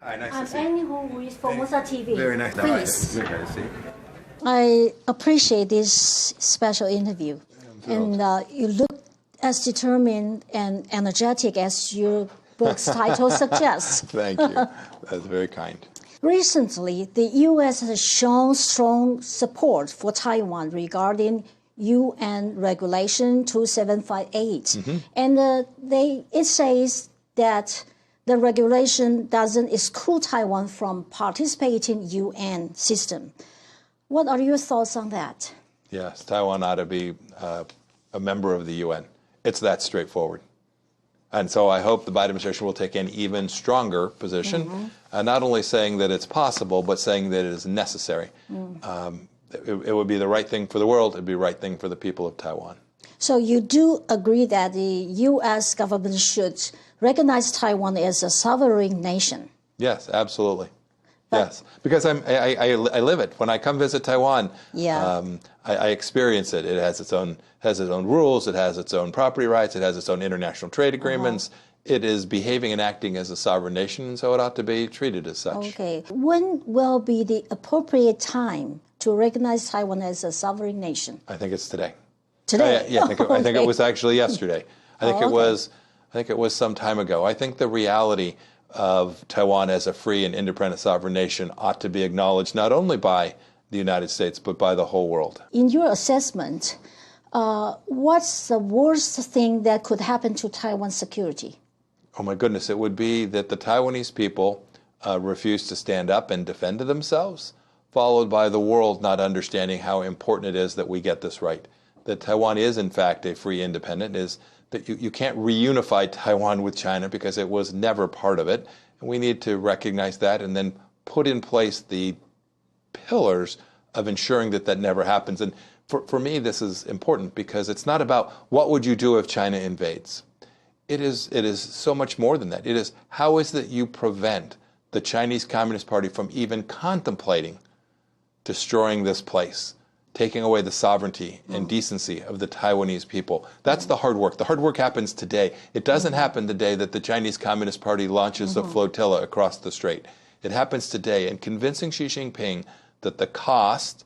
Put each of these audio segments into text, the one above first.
Hi, nice I'm to see you. Annie Hu with Formosa TV. Very nice to Please. Very nice to see you. I appreciate this special interview. And you look as determined and energetic as your book's title suggests. Thank you. That's very kind. Recently, the U.S. has shown strong support for Taiwan regarding UN Regulation 2758. And it says that the regulation doesn't exclude Taiwan from participating in UN system. What are your thoughts on that? Yes, Taiwan ought to be a member of the UN. It's that straightforward. And so I hope the Biden administration will take an even stronger position, not only saying that it's possible, but saying that it is necessary. It would be the right thing for the world. It would be the right thing for the people of Taiwan. So you do agree that the U.S. government should recognize Taiwan as a sovereign nation? Yes, absolutely. Yes, because I live it. When I come visit Taiwan, I experience it. It has its own rules. It has its own property rights. It has its own international trade agreements. It is behaving and acting as a sovereign nation, and so it ought to be treated as such. Okay. When will be the appropriate time to recognize Taiwan as a sovereign nation? I think it's today. Today? I think it was actually yesterday. I think it was some time ago. I think the reality of Taiwan as a free and independent sovereign nation ought to be acknowledged not only by the United States, but by the whole world. In your assessment, what's the worst thing that could happen to Taiwan's security? Oh my goodness, it would be that the Taiwanese people refuse to stand up and defend themselves, followed by the world not understanding how important it is that we get this right. That Taiwan is in fact a free independent, is that you can't reunify Taiwan with China because it was never part of it. And we need to recognize that and then put in place the pillars of ensuring that that never happens. And for me, this is important because it's not about what would you do if China invades. It is so much more than that. It is how is that you prevent the Chinese Communist Party from even contemplating destroying this place, taking away the sovereignty and decency of the Taiwanese people. That's the hard work. The hard work happens today. It doesn't happen the day that the Chinese Communist Party launches a flotilla across the strait. It happens today, and convincing Xi Jinping that the cost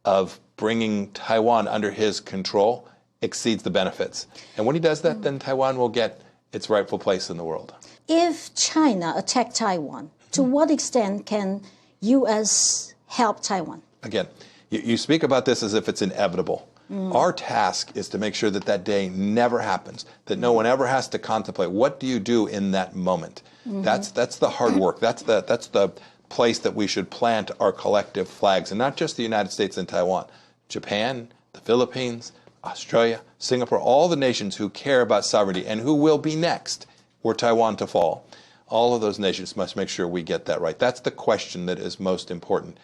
of bringing Taiwan under his control exceeds the benefits. And when he does that, then Taiwan will get its rightful place in the world. If China attacked Taiwan, to what extent can U.S. help Taiwan? Again, you speak about this as if it's inevitable. Our task is to make sure that that day never happens, that no one ever has to contemplate what do you do in that moment. That's the hard work. That's the place that we should plant our collective flags, and not just the United States and Taiwan. Japan, the Philippines, Australia, Singapore, all the nations who care about sovereignty and who will be next were Taiwan to fall. All of those nations must make sure we get that right. That's the question that is most important.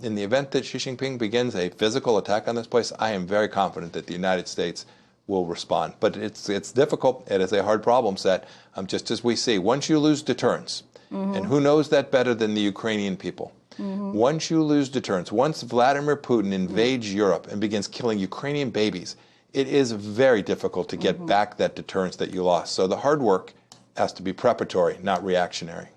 In the event that Xi Jinping begins a physical attack on this place, I am very confident that the United States will respond. But it's difficult. It is a hard problem set, just as we see. Once you lose deterrence, and who knows that better than the Ukrainian people? Once you lose deterrence, once Vladimir Putin invades Europe and begins killing Ukrainian babies, it is very difficult to get back that deterrence that you lost. So the hard work has to be preparatory, not reactionary.